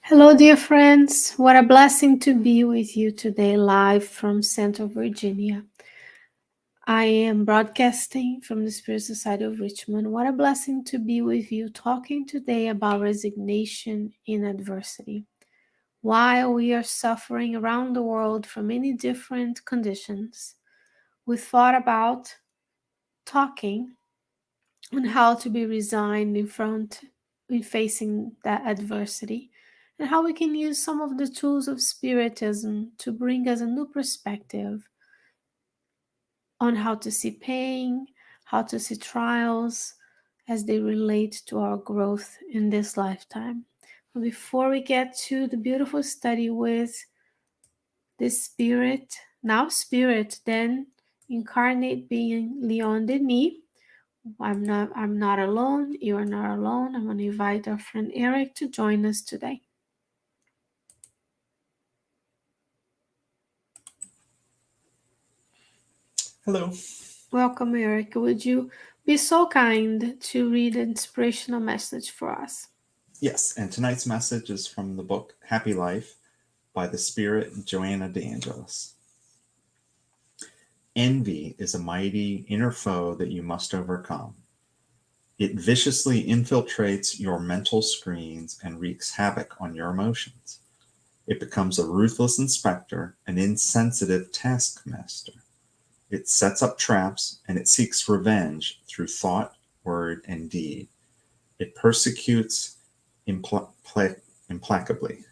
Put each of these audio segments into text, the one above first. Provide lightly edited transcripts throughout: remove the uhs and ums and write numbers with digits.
Hello, dear friends. What a blessing to be with you today, live from Central Virginia. I am broadcasting from the Spirit Society of Richmond. What a blessing to be with you, talking today about resignation in adversity. While we are suffering around the world from many different conditions, we thought about talking on how to be resigned in facing that adversity, and how we can use some of the tools of Spiritism to bring us a new perspective on how to see pain, how to see trials as they relate to our growth in this lifetime. But before we get to the beautiful study with the Spirit, now Spirit, then incarnate being Leon Denis, I'm not alone. You are not alone. I'm going to invite our friend Eric to join us today. Hello. Welcome, Eric. Would you be so kind to read an inspirational message for us? Yes, and tonight's message is from the book Happy Life by the Spirit Joanna de Angelis. Envy is a mighty inner foe that you must overcome. It viciously infiltrates your mental screens and wreaks havoc on your emotions. It becomes a ruthless inspector, an insensitive taskmaster. It sets up traps and it seeks revenge through thought, word, and deed. It persecutes implacably.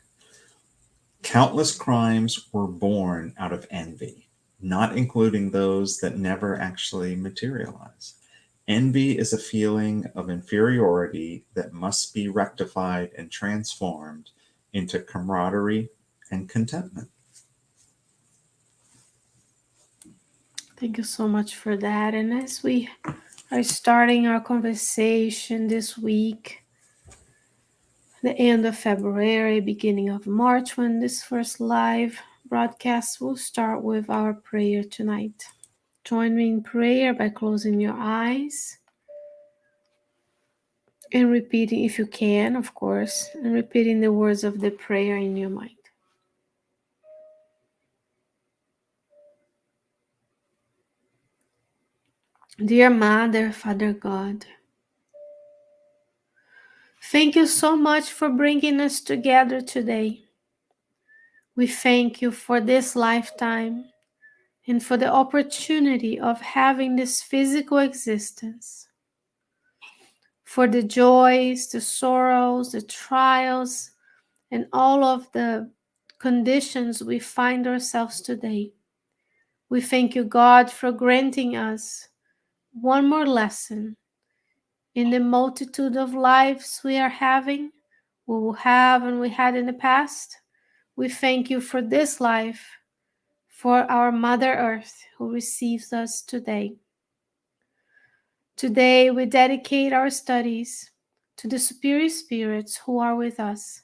Countless crimes were born out of envy, not including those that never actually materialize. Envy is a feeling of inferiority that must be rectified and transformed into camaraderie and contentment. Thank you so much for that. And as we are starting our conversation this week, the end of February, beginning of March, when this first live broadcast will start with our prayer tonight. Join me in prayer by closing your eyes and repeating, if you can, of course, and repeating the words of the prayer in your mind. Dear Mother, Father God, thank you so much for bringing us together today. We thank you for this lifetime and for the opportunity of having this physical existence, for the joys, the sorrows, the trials, and all of the conditions we find ourselves today. We thank you, God, for granting us one more lesson in the multitude of lives we are having, we will have, and we had in the past. We thank you for this life, for our Mother Earth who receives us today. Today we dedicate our studies to the superior spirits who are with us,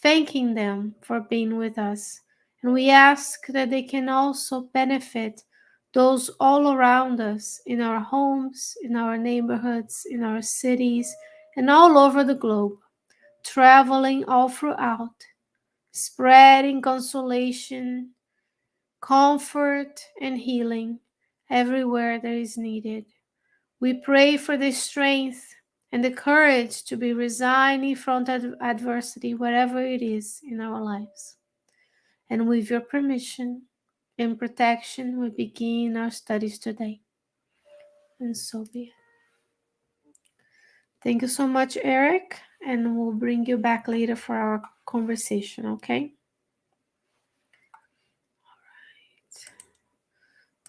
thanking them for being with us. And we ask that they can also benefit those all around us, in our homes, in our neighborhoods, in our cities, and all over the globe, traveling all throughout, spreading consolation, comfort, and healing everywhere there is needed. We pray for the strength and the courage to be resigned in front of adversity, whatever it is in our lives. And with your permission and protection, we begin our studies today. And so be it. Thank you so much, Eric, and we'll bring you back later for our conversation, okay?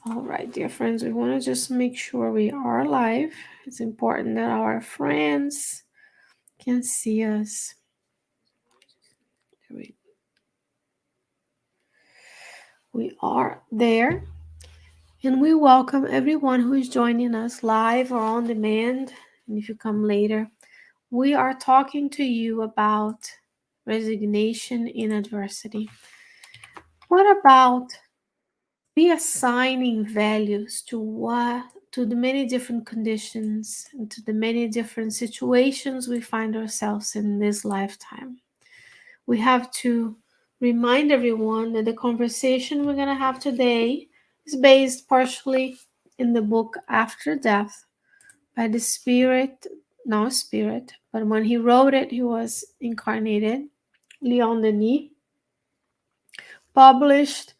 All right, dear friends, we want to just make sure we are live. It's important that our friends can see us. We are there, and we welcome everyone who is joining us live or on demand. And if you come later, we are talking to you about resignation in adversity. What about reassigning values to the many different conditions and to the many different situations we find ourselves in this lifetime? we have to remind everyone that the conversation we're going to have today is based partially in the book After Death by the Spirit, not Spirit, but when he wrote it, he was incarnated, Leon Denis, published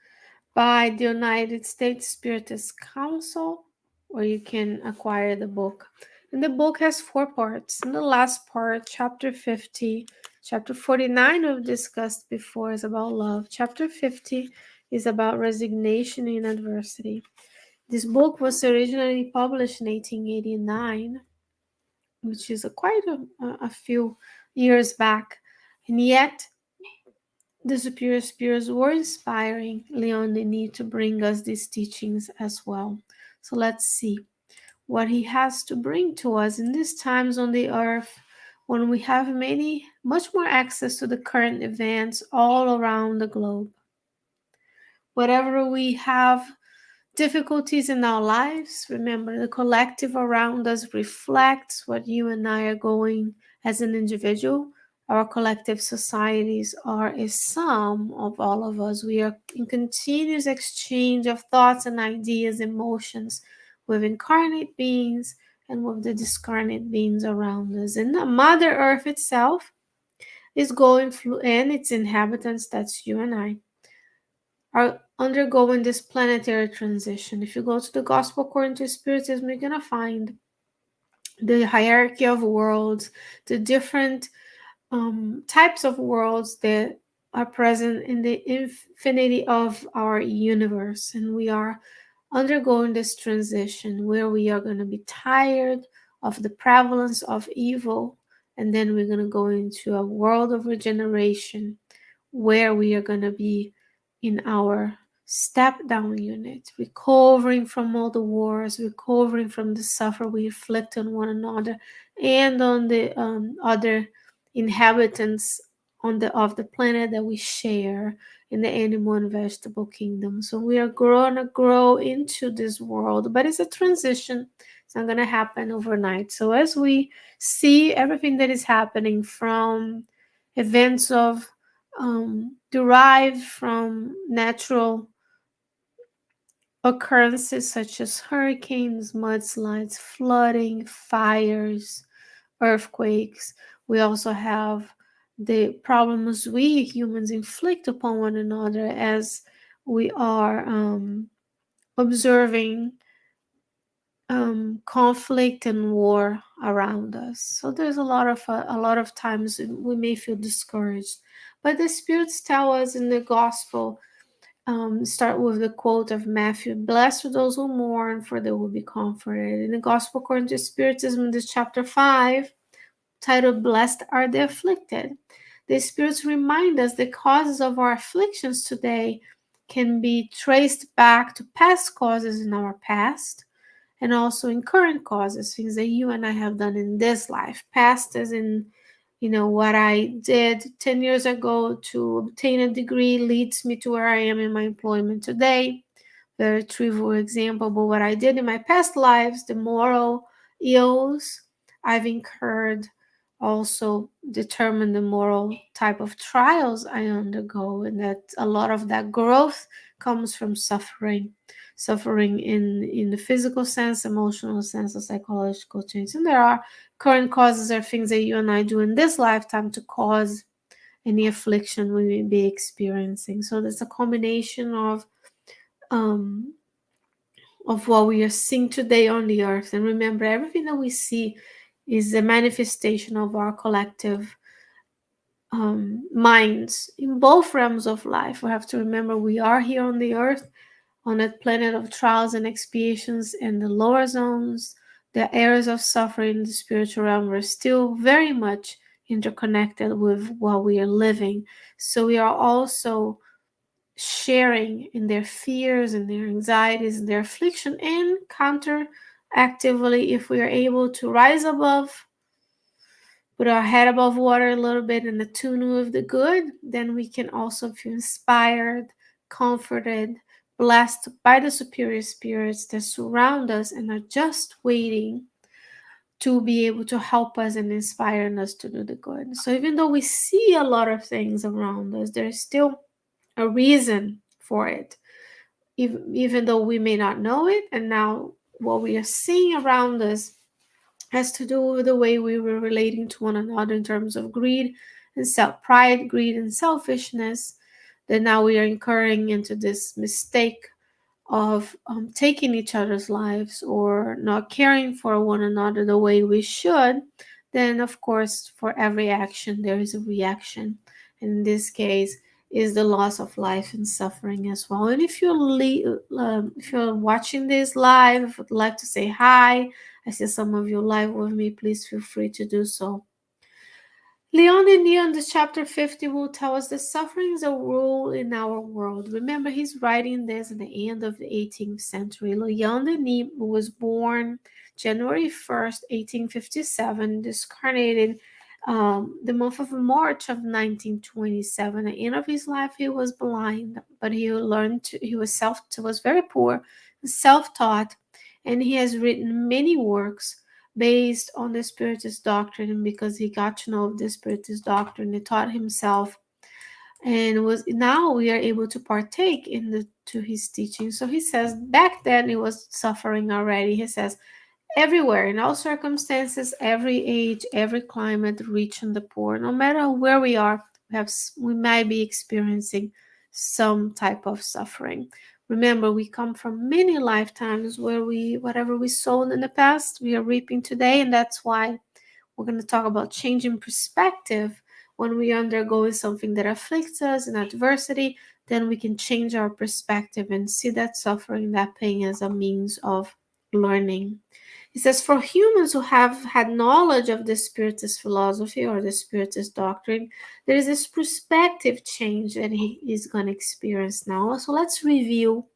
by the United States Spiritist Council, where you can acquire the book. And the book has 4 parts. And the last part, chapter 50, chapter 49 we've discussed before is about love. Chapter 50 is about resignation in adversity. This book was originally published in 1889, which is quite a few years back. And yet, the superior spirits were inspiring Leon Denis to bring us these teachings as well. So let's see what he has to bring to us in these times on the earth when we have much more access to the current events all around the globe. Whatever we have difficulties in our lives, remember the collective around us reflects what you and I are going as an individual. Our collective societies are a sum of all of us. We are in continuous exchange of thoughts and ideas, emotions with incarnate beings and with the discarnate beings around us. And the Mother Earth itself is going through, and its inhabitants, that's you and I, are undergoing this planetary transition. If you go to the Gospel according to Spiritism, you're going to find the hierarchy of worlds, the different types of worlds that are present in the infinity of our universe. And we are undergoing this transition where we are going to be tired of the prevalence of evil. And then we're going to go into a world of regeneration where we are going to be in our step down unit, recovering from all the wars, recovering from the suffering we inflict on one another and on the other inhabitants of the planet that we share in the animal and vegetable kingdom. So we are going to grow into this world, but it's a transition. It's not going to happen overnight. So as we see everything that is happening from events of derived from natural occurrences such as hurricanes, mudslides, flooding, fires, earthquakes. We also have the problems we humans inflict upon one another as we are observing conflict and war around us. So there's a lot of times we may feel discouraged, but the spirits tell us in the gospel. Start with the quote of Matthew: "Blessed are those who mourn, for they will be comforted." In the Gospel according to Spiritism, in this chapter 5, titled "Blessed are the Afflicted," the spirits remind us the causes of our afflictions today can be traced back to past causes in our past and also in current causes, things that you and I have done in this life. Past as in, what I did 10 years ago to obtain a degree leads me to where I am in my employment today. Very trivial example, but what I did in my past lives, the moral ills I've incurred, also determine the moral type of trials I undergo, and that a lot of that growth comes from suffering in the physical sense, emotional sense, or psychological change. And there are current causes or things that you and I do in this lifetime to cause any affliction we may be experiencing. So there's a combination of what we are seeing today on the earth. And remember, everything that we see is a manifestation of our collective minds in both realms of life. We have to remember we are here on the earth, on a planet of trials and expiations, and the lower zones, the areas of suffering in the spiritual realm are still very much interconnected with what we are living. So we are also sharing in their fears and their anxieties and their affliction, and counter actively, if we are able to rise above, put our head above water a little bit and attune with the good, then we can also feel inspired, comforted, blessed by the superior spirits that surround us and are just waiting to be able to help us and inspire us to do the good. So even though we see a lot of things around us, there's still a reason for it, even though we may not know it. And now what we are seeing around us has to do with the way we were relating to one another in terms of greed and pride, greed and selfishness. That now we are incurring into this mistake of taking each other's lives or not caring for one another the way we should. Then of course for every action there is a reaction, and in this case is the loss of life and suffering as well. And if you're watching this live, I would like to say hi. I see some of you live with me. Please feel free to do so. Leon Denis in the chapter 50 will tell us that suffering is a rule in our world. Remember, he's writing this at the end of the 18th century. Leon Denis was born January 1st, 1857, discarnated the month of March of 1927. At the end of his life, he was blind, but he was very poor, self-taught, and he has written many works based on the Spiritist doctrine. And because he got to know the Spiritist doctrine, he taught himself, and was now we are able to partake to his teaching. So he says back then he was suffering already. He says everywhere, in all circumstances, every age, every climate, rich and the poor, no matter where we are, we might be experiencing some type of suffering. Remember, we come from many lifetimes where whatever we sowed in the past, we are reaping today. And that's why we're going to talk about changing perspective. When we are undergoing something that afflicts us in adversity, then we can change our perspective and see that suffering, that pain as a means of learning. He says, for humans who have had knowledge of the Spiritist philosophy or the Spiritist doctrine, there is this perspective change that he is going to experience now. So let's review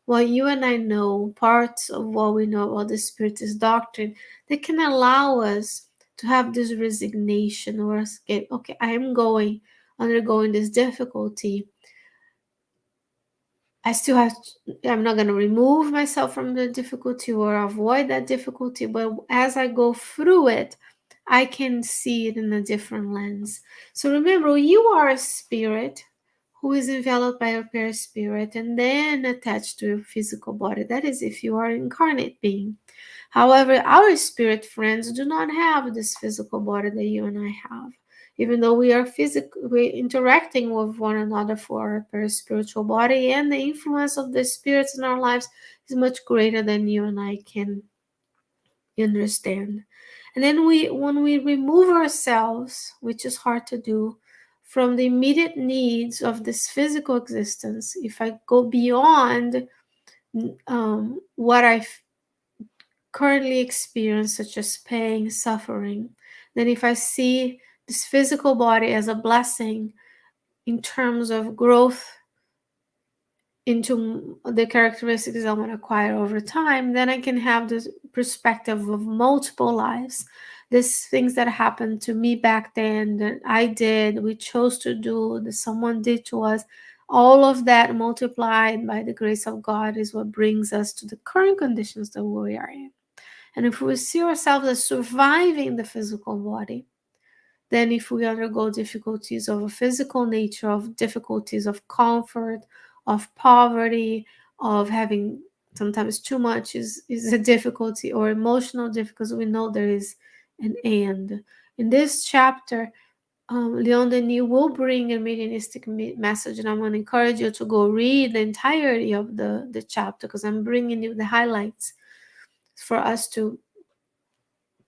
what you and I know, parts of what we know about the Spiritist doctrine that can allow us to have this resignation or escape. Okay, I am undergoing this difficulty. I'm not going to remove myself from the difficulty or avoid that difficulty, but as I go through it, I can see it in a different lens. So remember, you are a spirit who is enveloped by your perispirit and then attached to your physical body. That is if you are an incarnate being. However, our spirit friends do not have this physical body that you and I have. Even though we're interacting with one another for our spiritual body, and the influence of the spirits in our lives is much greater than you and I can understand. And then when we remove ourselves, which is hard to do, from the immediate needs of this physical existence, if I go beyond what I currently experience, such as pain, suffering, then if I see this physical body as a blessing in terms of growth into the characteristics I want to acquire over time, then I can have this perspective of multiple lives. These things that happened to me back then, that I did, we chose to do, that someone did to us, all of that multiplied by the grace of God is what brings us to the current conditions that we are in. And if we see ourselves as surviving the physical body, then if we undergo difficulties of a physical nature, of difficulties of comfort, of poverty, of having sometimes too much is a difficulty, or emotional difficulty, we know there is an end. In this chapter, Leon Denis will bring a mediumistic message, and I'm going to encourage you to go read the entirety of the chapter, because I'm bringing you the highlights for us to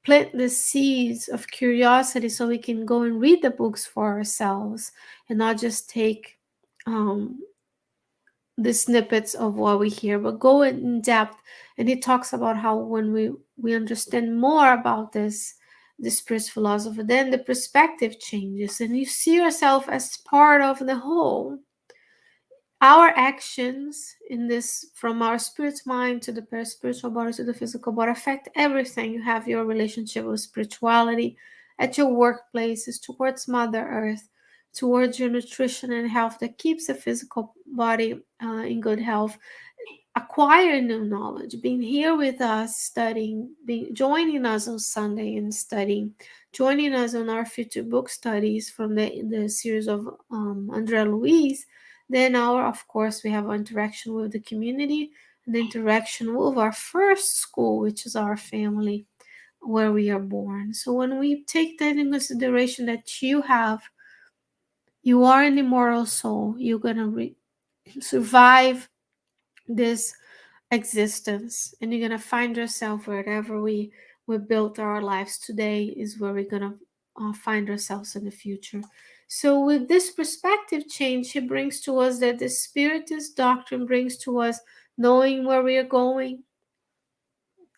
plant the seeds of curiosity so we can go and read the books for ourselves and not just take the snippets of what we hear, but go in depth. And he talks about how when we understand more about this spirit's philosophy, then the perspective changes and you see yourself as part of the whole. Our actions in this, from our spirit mind to the spiritual body to the physical body, affect everything. You have your relationship with spirituality at your workplaces, towards Mother Earth, towards your nutrition and health that keeps the physical body in good health. acquire new knowledge, being here with us, studying, joining us on Sunday and studying, joining us on our future book studies from the series of Andrea Louise, then of course, we have interaction with the community and the interaction with our first school, which is our family, where we are born. So when we take that in consideration, that you are an immortal soul, you're gonna survive this existence, and you're gonna find yourself wherever we built our lives today is where we're gonna find ourselves in the future. So with this perspective change, he brings to us that the Spiritist doctrine brings to us knowing where we are going,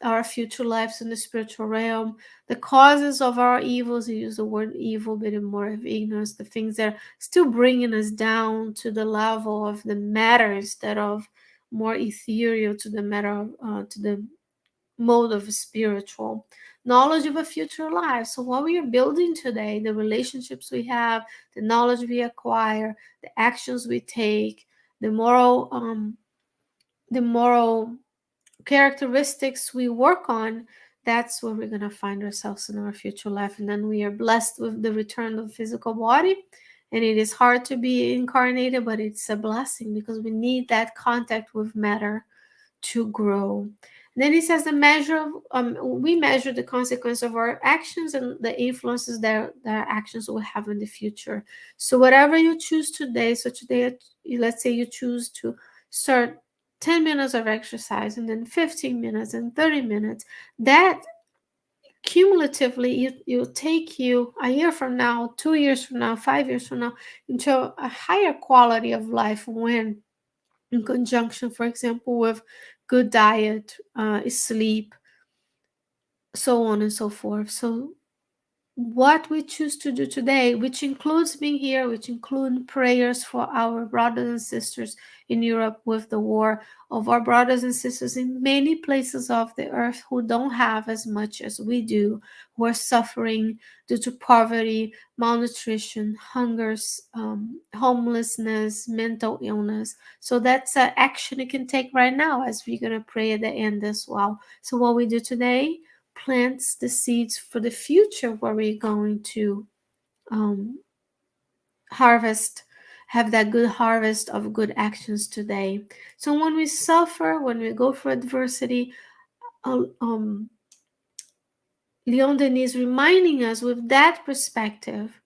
our future lives in the spiritual realm, the causes of our evils. He used the word evil, but in more of ignorance, the things that are still bringing us down to the level of the matter instead of more ethereal to the matter, to the mode of spiritual knowledge of a future life. So what we are building today, the relationships we have, the knowledge we acquire, the actions we take, the moral characteristics we work on, that's where we're going to find ourselves in our future life. And then we are blessed with the return of the physical body. And it is hard to be incarnated, but it's a blessing because we need that contact with matter to grow. And then he says the measure of we measure the consequence of our actions and the influences that our actions will have in the future. So whatever you choose today, so today, let's say you choose to start 10 minutes of exercise and then 15 minutes and 30 minutes, that cumulatively you take you a year from now, 2 years from now, 5 years from now into a higher quality of life when in conjunction, for example, with good diet, sleep, so on and so forth. So what we choose to do today, which includes being here, which include prayers for our brothers and sisters in Europe with the war, of our brothers and sisters in many places of the earth who don't have as much as we do, who are suffering due to poverty, malnutrition, hungers, homelessness, mental illness. So that's an action you can take right now as we're going to pray at the end as well. So what we do today plants the seeds for the future where we're going to harvest, have that good harvest of good actions today. So when we suffer, when we go through adversity, Leon Denis reminding us with that perspective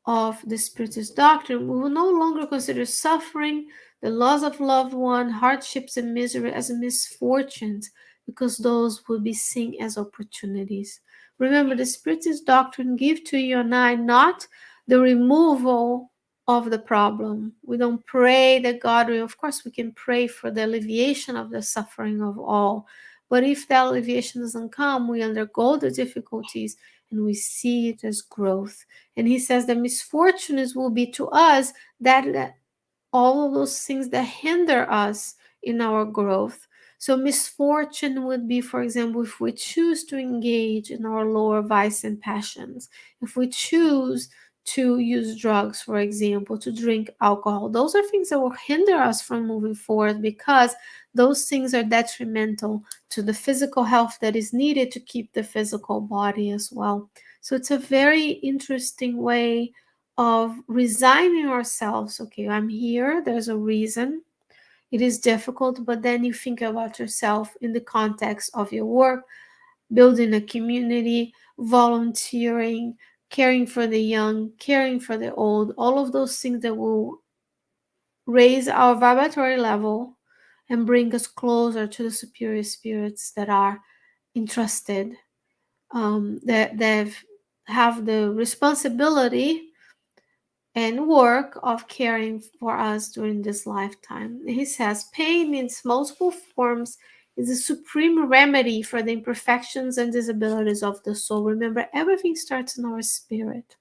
of the Spiritist doctrine, we will no longer consider suffering, the loss of loved one, hardships and misery as misfortunes, because those will be seen as opportunities. Remember, the Spiritist doctrine gives to you and I not the removal of the problem. We don't pray that God will, of course, we can pray for the alleviation of the suffering of all. But if that alleviation doesn't come, we undergo the difficulties and we see it as growth. And he says the misfortunes will be to us that all of those things that hinder us in our growth. So misfortune would be, for example, if we choose to engage in our lower vice and passions, if we choose to use drugs, for example, to drink alcohol, those are things that will hinder us from moving forward because those things are detrimental to the physical health that is needed to keep the physical body as well. So it's a very interesting way of resigning ourselves. Okay, I'm here, there's a reason. It is difficult, but then you think about yourself in the context of your work, building a community, volunteering, caring for the young, caring for the old, all of those things that will raise our vibratory level and bring us closer to the superior spirits that are entrusted, that have the responsibility and work of caring for us during this lifetime. He says, pain in its multiple forms is a supreme remedy for the imperfections and disabilities of the soul. Remember, everything starts in our spirit.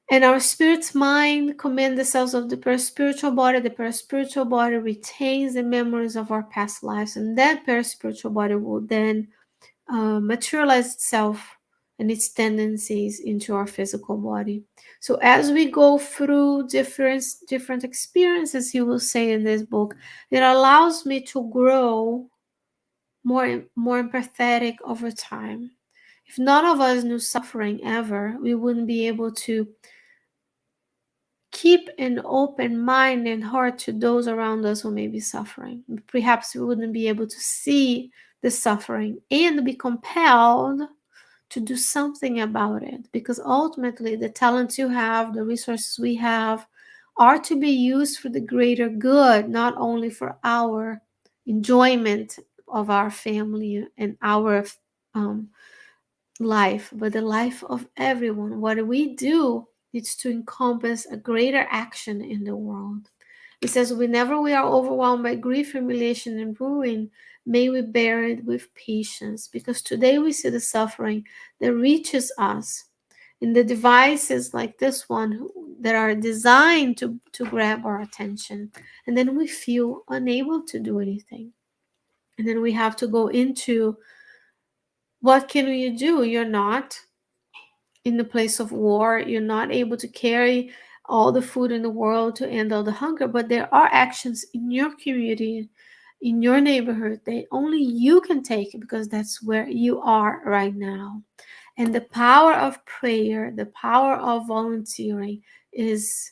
And our spirit's mind command the cells of the paraspiritual body. The paraspiritual body retains the memories of our past lives, and that paraspiritual body will then materialize itself and its tendencies into our physical body. So as we go through different experiences, he will say in this book, it allows me to grow more empathetic over time. If none of us knew suffering ever, we wouldn't be able to keep an open mind and heart to those around us who may be suffering. Perhaps we wouldn't be able to see the suffering and be compelled to do something about it, because ultimately the talents you have, the resources we have, are to be used for the greater good, not only for our enjoyment of our family and our um, life, but the life of everyone. What we do needs to encompass a greater action in the world. It says, whenever we are overwhelmed by grief, humiliation, and ruin, may we bear it with patience, because today we see the suffering that reaches us in the devices like this one that are designed to grab our attention. And then we feel unable to do anything. And then we have to go into, what can you do? You're not in the place of war. You're not able to carry all the food in the world to end all the hunger, but there are actions in your community, in your neighborhood, that only you can take, because that's where you are right now. And the power of prayer, the power of volunteering is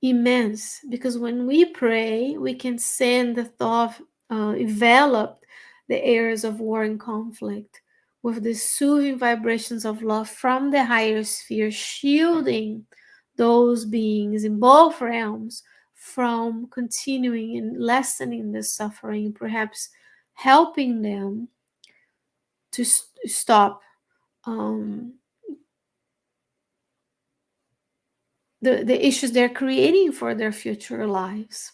immense, because when we pray, we can send the thought, envelop the areas of war and conflict with the soothing vibrations of love from the higher sphere, shielding those beings in both realms from continuing and lessening the suffering, perhaps helping them to stop um, the issues they're creating for their future lives.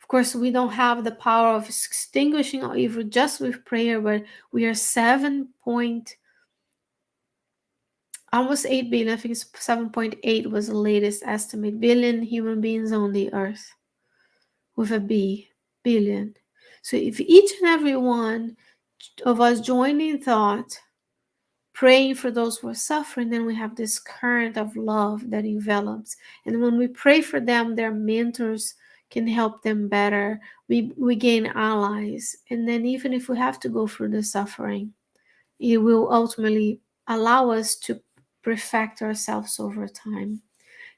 Of course, we don't have the power of extinguishing all evil just with prayer, but we are 7 almost 8 billion. I think it's 7.8 was the latest estimate, billion human beings on the earth, with a B, billion. So if each and every one of us join in thought, praying for those who are suffering, then we have this current of love that envelops. And when we pray for them, their mentors can help them better. We gain allies. And then even if we have to go through the suffering, it will ultimately allow us to perfect ourselves over time.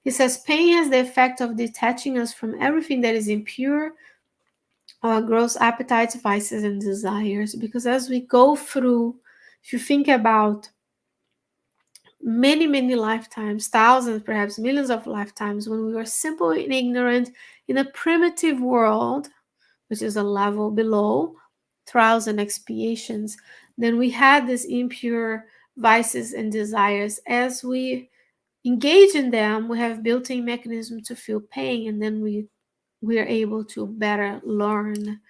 He says, pain has the effect of detaching us from everything that is impure, our gross appetites, vices, and desires. Because as we go through, if you think about many lifetimes, thousands, perhaps millions of lifetimes, when we were simple and ignorant in a primitive world, which is a level below trials and expiations, then we had these impure vices and desires. As we engage in them, we have built-in mechanism to feel pain, and then we are able to better learn,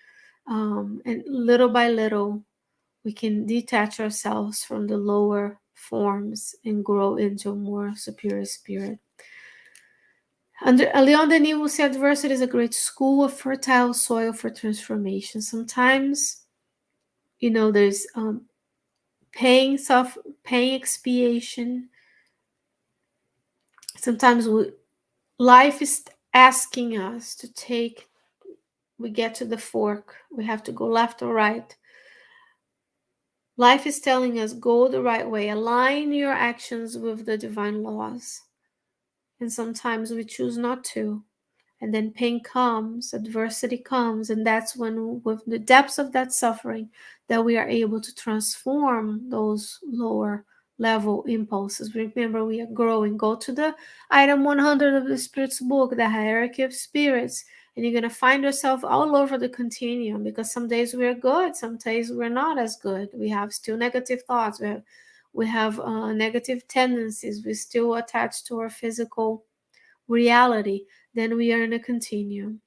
and little by little we can detach ourselves from the lower forms and grow into a more superior spirit. Leon Denis will say, adversity is a great school, a fertile soil for transformation. Sometimes, there's pain, pain expiation. Sometimes life is asking us to we get to the fork. We have to go left or right. Life is telling us, go the right way, align your actions with the divine laws. And sometimes we choose not to. And then pain comes, adversity comes, and that's when, with the depths of that suffering, that we are able to transform those lower level impulses. Remember, we are growing. Go to the item 100 of the Spirit's book, the hierarchy of spirits, and you're going to find yourself all over the continuum, because some days we're good, some days we're not as good. We have still negative thoughts. We have negative tendencies. We're still attached to our physical reality. Then we are in a continuum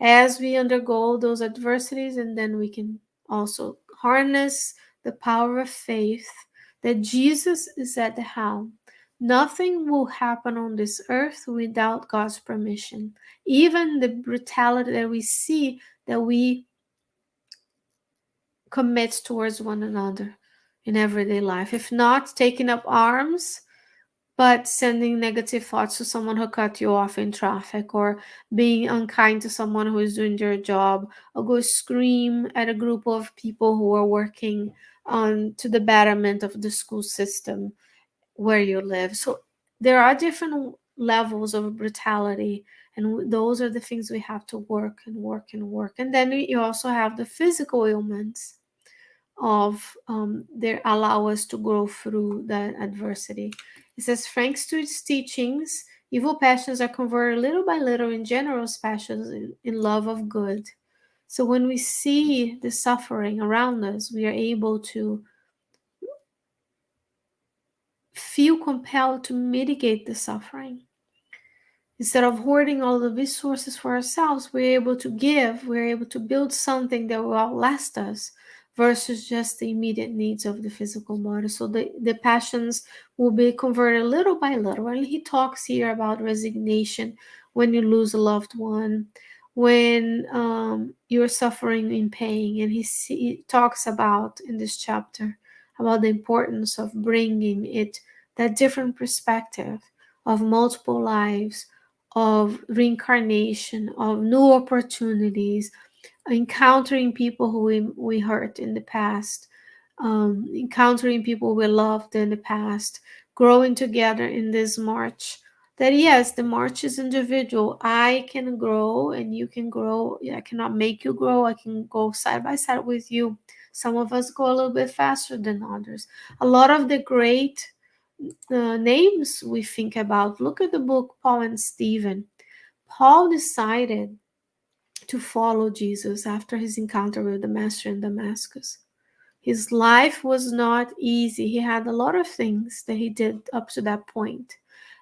as we undergo those adversities, and then we can also harness the power of faith that Jesus is at the helm. Nothing will happen on this earth without God's permission. Even the brutality that we see, that we commit towards one another, in everyday life. If not, taking up arms, but sending negative thoughts to someone who cut you off in traffic, or being unkind to someone who is doing their job, or go scream at a group of people who are working on to the betterment of the school system where you live. So there are different levels of brutality, and those are the things we have to work and work and work. And then you also have the physical ailments of they allow us to grow through that adversity. It says, thanks to its teachings, evil passions are converted little by little in generous passions in love of good. So when we see the suffering around us, we are able to feel compelled to mitigate the suffering. Instead of hoarding all the resources for ourselves, we're able to give, we're able to build something that will outlast us versus just the immediate needs of the physical body. So the passions will be converted little by little. And he talks here about resignation when you lose a loved one, when you're suffering in pain. And he talks about in this chapter about the importance of bringing it that different perspective of multiple lives, of reincarnation, of new opportunities, encountering people who we hurt in the past, encountering people we loved in the past, growing together in this march. That yes, the march is individual. I can grow and you can grow. I cannot make you grow. I can go side by side with you. Some of us go a little bit faster than others. A lot of the great names we think about, look at the book Paul and Stephen. Paul decided to follow Jesus after his encounter with the Master in Damascus. His life was not easy. He had a lot of things that he did up to that point.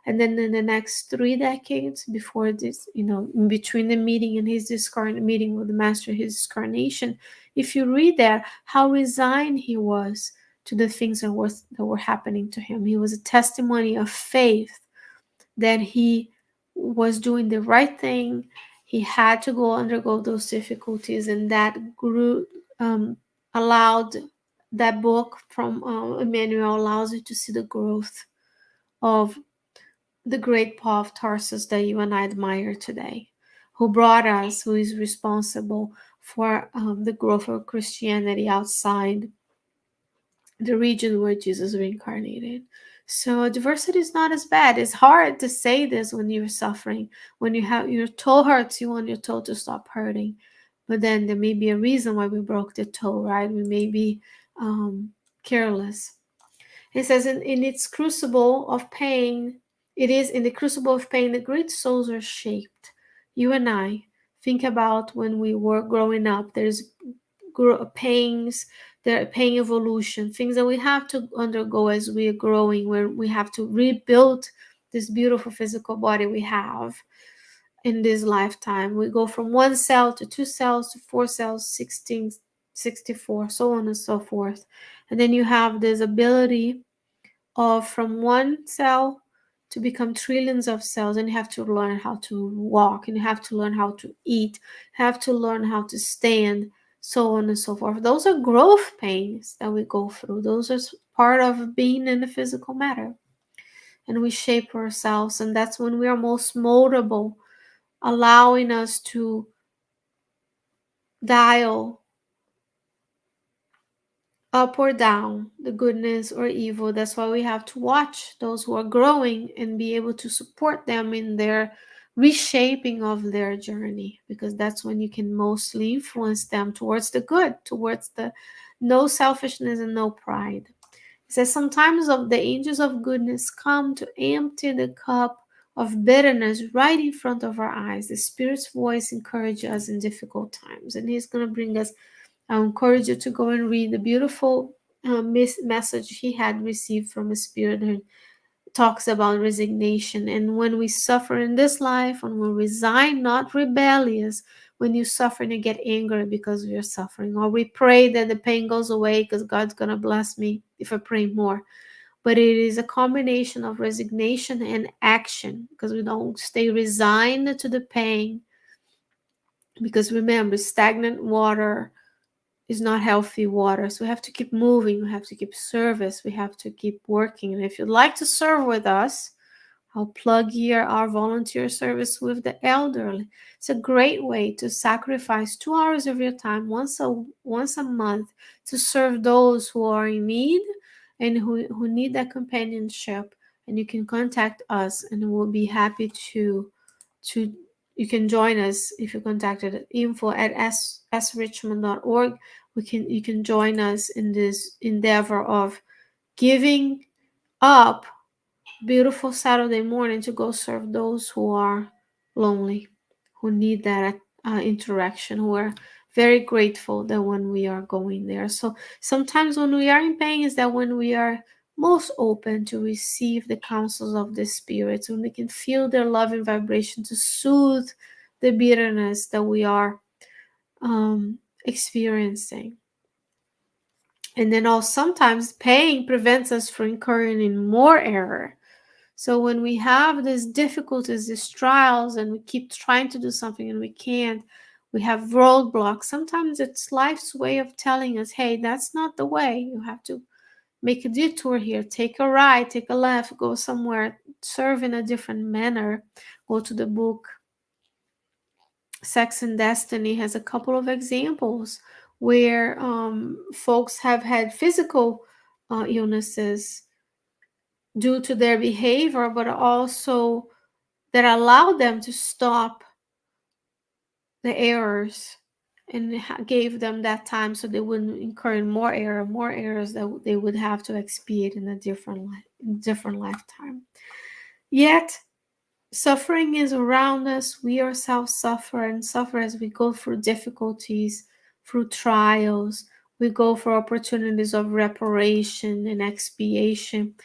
And then in the next 3 decades before this, in between the meeting and his meeting with the Master, his incarnation, if you read that, how resigned he was to the things that were happening to him. He was a testimony of faith that he was doing the right thing. He had to go undergo those difficulties, and that grew, allowed that book from Emmanuel allows you to see the growth of the great Paul of Tarsus that you and I admire today, who brought us, who is responsible for the growth of Christianity outside the region where Jesus reincarnated. So diversity is not as bad. It's hard to say this when you're suffering, when you have your toe hurts, you want your toe to stop hurting. But then there may be a reason why we broke the toe, right? We may be careless. It says, in its crucible of pain, it is in the crucible of pain the great souls are shaped. You and I think about when we were growing up. There's pains, the pain evolution, things that we have to undergo as we are growing, where we have to rebuild this beautiful physical body we have in this lifetime. We go from 1 cell to 2 cells to 4 cells, 16, 64, so on and so forth. And then you have this ability of from 1 cell to become trillions of cells, and you have to learn how to walk, and you have to learn how to eat, have to learn how to stand, so on and so forth. Those are growth pains that we go through. Those are part of being in the physical matter, and we shape ourselves, and that's when we are most moldable, allowing us to dial up or down, the goodness or evil. That's why we have to watch those who are growing and be able to support them in their reshaping of their journey, because that's when you can mostly influence them towards the good, towards the no selfishness and no pride. It says, sometimes of the angels of goodness come to empty the cup of bitterness right in front of our eyes. The Spirit's voice encourages us in difficult times, and He's going to bring us. I encourage you to go and read the beautiful message he had received from a spirit that talks about resignation. And when we suffer in this life, when we resign, not rebellious, when you suffer and you get angry because you're suffering, or we pray that the pain goes away because God's going to bless me if I pray more. But it is a combination of resignation and action, because we don't stay resigned to the pain. Because remember, stagnant water is not healthy water. So we have to keep moving, we have to keep service, we have to keep working. And if you'd like to serve with us, I'll plug here our volunteer service with the elderly. It's a great way to sacrifice 2 hours of your time once a month to serve those who are in need and who need that companionship. And you can contact us, and we'll be happy to you can join us if you contacted info@srichmond.org. You can join us in this endeavor of giving up beautiful Saturday morning to go serve those who are lonely, who need that interaction, who are very grateful that when we are going there. So sometimes when we are in pain is that when we are most open to receive the counsels of the spirits, when we can feel their loving vibration to soothe the bitterness that we are experiencing. And then also sometimes pain prevents us from incurring in more error. So when we have these difficulties, these trials, and we keep trying to do something and we can't, we have roadblocks. Sometimes it's life's way of telling us, hey, that's not the way. You have to make a detour here, take a right, take a left, go somewhere, serve in a different manner. Go to the book Sex and Destiny, has a couple of examples where folks have had physical illnesses due to their behavior, but also that allowed them to stop the errors and gave them that time so they wouldn't incur in more errors that they would have to expiate in a different lifetime. Yet suffering is around us. We ourselves suffer and suffer as we go through difficulties, through trials. We go for opportunities of reparation and expiation.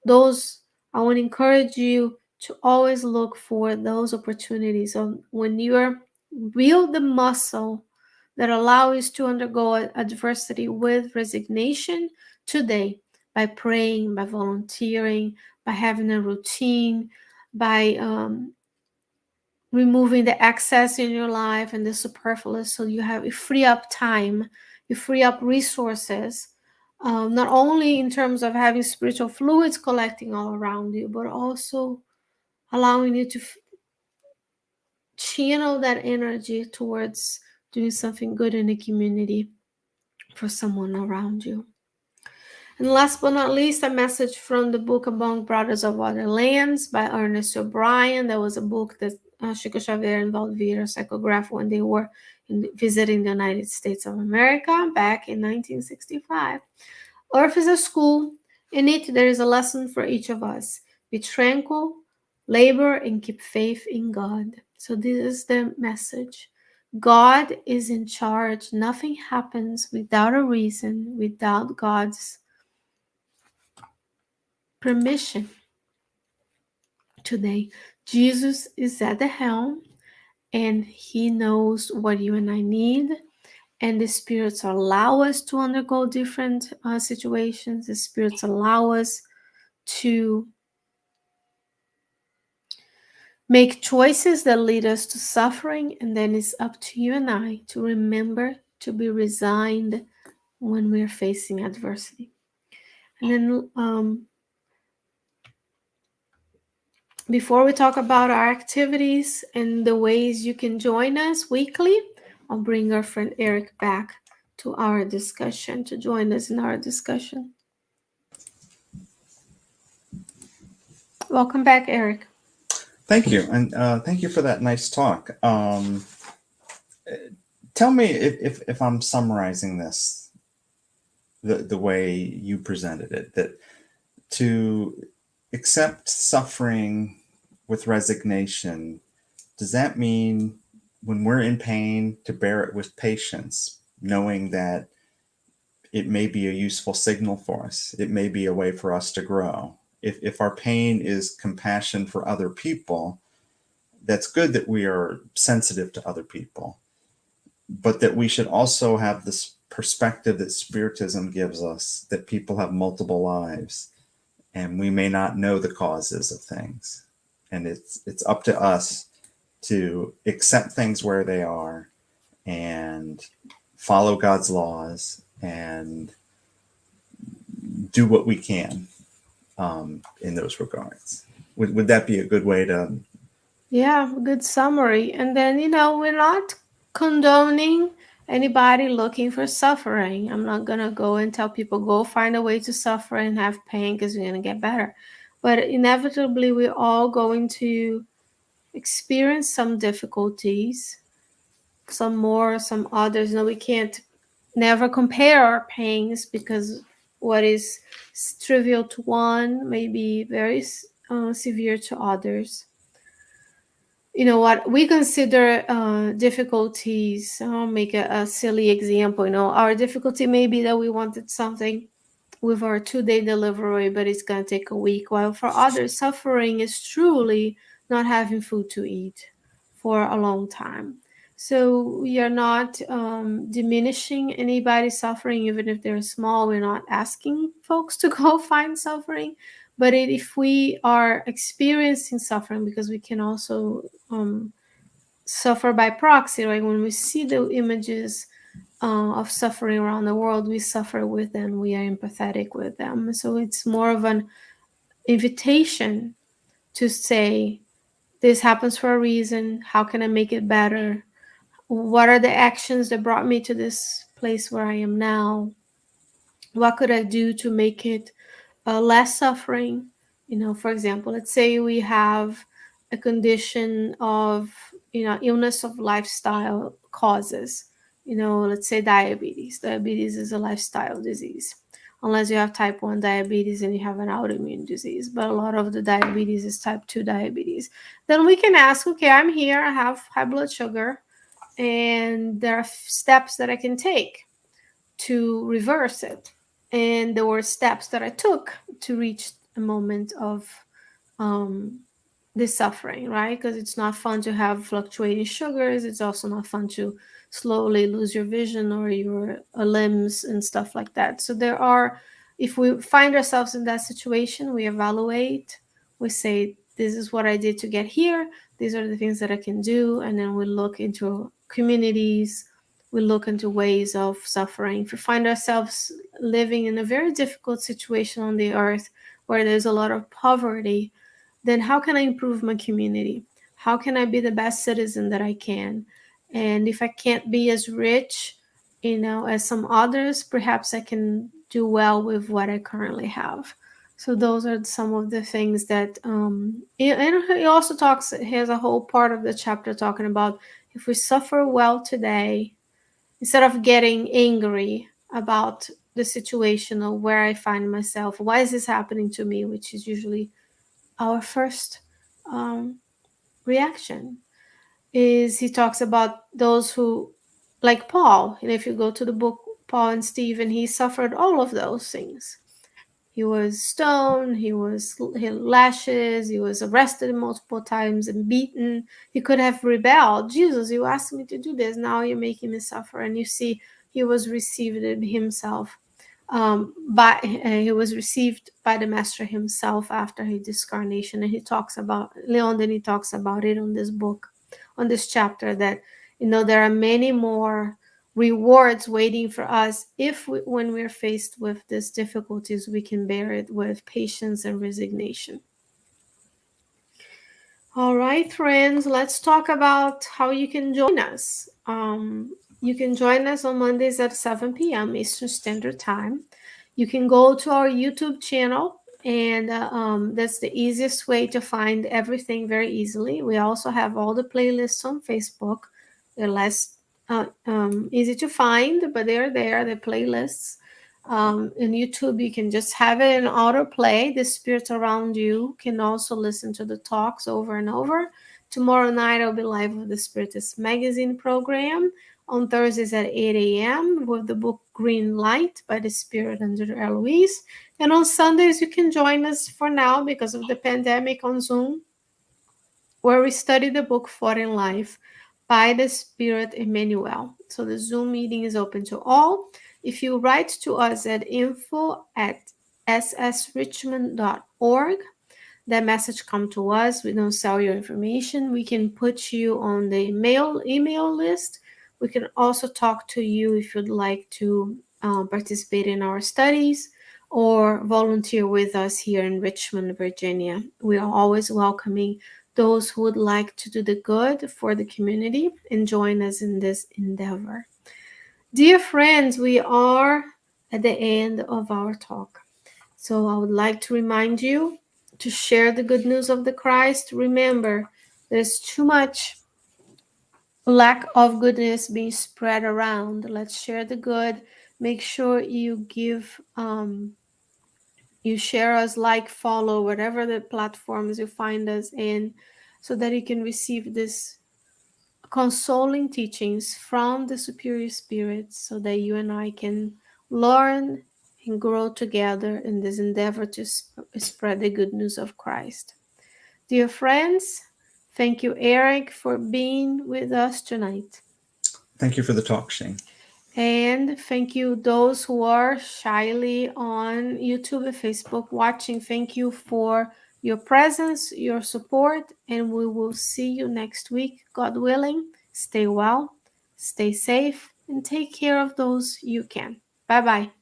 Those, I want to encourage you to always look for those opportunities of when you're build the muscle that allows you to undergo adversity with resignation today, by praying, by volunteering, by having a routine, by removing the excess in your life and the superfluous, so you free up time, you free up resources, not only in terms of having spiritual fluids collecting all around you, but also allowing you to channel that energy towards doing something good in the community for someone around you. And last but not least, a message from the book Among Brothers of Other Lands by Ernest O'Brien. That was a book that Chico Xavier and Valvira psychographed when they were visiting the United States of America back in 1965. Earth is a school. In it, there is a lesson for each of us. Be tranquil, labor, and keep faith in God. So this is the message. God is in charge. Nothing happens without a reason, without God's permission. Today, Jesus is at the helm, and he knows what you and I need. And the spirits allow us to undergo different situations. The spirits allow us to make choices that lead us to suffering, and then it's up to you and I to remember to be resigned when we're facing adversity. And then before we talk about our activities and the ways you can join us weekly, I'll bring our friend Eric back to our discussion, to join us in our discussion. Welcome back, Eric. Thank you, and thank you for that nice talk. Tell me if I'm summarizing this the way you presented it, that to accept suffering with resignation, does that mean when we're in pain to bear it with patience, knowing that it may be a useful signal for us, it may be a way for us to grow? If our pain is compassion for other people, that's good that we are sensitive to other people, but that we should also have this perspective that Spiritism gives us, that people have multiple lives and we may not know the causes of things. And it's up to us to accept things where they are and follow God's laws, and do what we can in those regards. Would that be a good way to? Yeah, good summary. And then, we're not condoning anybody looking for suffering. I'm not going to go and tell people, go find a way to suffer and have pain because you're going to get better. But inevitably, we're all going to experience some difficulties, some more, some others. We can't never compare our pains because what is trivial to one may be very severe to others. What we consider difficulties. I'll make a silly example. Our difficulty may be that we wanted something with our 2-day delivery, but it's going to take a week. While for others, suffering is truly not having food to eat for a long time. So we are not diminishing anybody's suffering, even if they're small. We're not asking folks to go find suffering. But if we are experiencing suffering, because we can also suffer by proxy, right? When we see the images of suffering around the world, we suffer with them, we are empathetic with them. So it's more of an invitation to say, this happens for a reason. How can I make it better? What are the actions that brought me to this place where I am now? What could I do to make it less suffering? For example, let's say we have a condition of, illness of lifestyle causes. Let's say diabetes. Diabetes is a lifestyle disease, unless you have type 1 diabetes and you have an autoimmune disease. But a lot of the diabetes is type 2 diabetes. Then we can ask, okay, I'm here, I have high blood sugar, and there are steps that I can take to reverse it. And there were steps that I took to reach a moment of this suffering, right? Because it's not fun to have fluctuating sugars. It's also not fun to slowly lose your vision or your limbs and stuff like that. So if we find ourselves in that situation, we evaluate, we say, this is what I did to get here. These are the things that I can do. And then we look into communities, we look into ways of suffering. If we find ourselves living in a very difficult situation on the earth where there's a lot of poverty, then how can I improve my community? How can I be the best citizen that I can? And if I can't be as rich, as some others, perhaps I can do well with what I currently have. So those are some of the things that, and he also he has a whole part of the chapter talking about if we suffer well today, instead of getting angry about the situation or where I find myself, why is this happening to me, which is usually our first um, reaction, is he talks about those who, like Paul, and if you go to the book Paul and Stephen, he suffered all of those things. He was stoned, he had lashes, he was arrested multiple times and beaten. He could have rebelled. Jesus, you asked me to do this, now you're making me suffer. And you see, he was received himself he was received by the master himself after his discarnation. And he talks about Then he talks about it on this book, on this chapter, that there are many more rewards waiting for us if when we're faced with these difficulties, we can bear it with patience and resignation. All right, friends, let's talk about how you can join us. You can join us on Mondays at 7 p.m. Eastern Standard Time. You can go to our YouTube channel, and that's the easiest way to find everything very easily. We also have all the playlists on Facebook. They're less easy to find, but they're there, the playlists. In YouTube, you can just have it in autoplay. The spirits around you can also listen to the talks over and over. Tomorrow night, I'll be live with the Spiritist Magazine program on Thursdays at 8 a.m. with the book Green Light by the Spirit under Eloise. And on Sundays, you can join us for now because of the pandemic on Zoom, where we study the book Fought in Life by the Spirit Emmanuel. So the Zoom meeting is open to all. If you write to us at info@ssrichmond.org, that message come to us. We don't sell your information. We can put you on the email list We can also talk to you if you'd like to participate in our studies or volunteer with us here in Richmond, Virginia. We are always welcoming those who would like to do the good for the community and join us in this endeavor. Dear friends, we are at the end of our talk. So I would like to remind you to share the good news of the Christ. Remember, there's too much lack of goodness being spread around. Let's share the good. Make sure you you share us, like, follow, whatever the platforms you find us in, so that you can receive this consoling teachings from the superior spirits, so that you and I can learn and grow together in this endeavor to spread the good news of Christ. Dear friends, thank you, Eric, for being with us tonight. Thank you for the talk, Shane. And thank you, those who are shyly on YouTube and Facebook watching. Thank you for your presence, your support, and we will see you next week, God willing. Stay well, stay safe, and take care of those you can. Bye bye.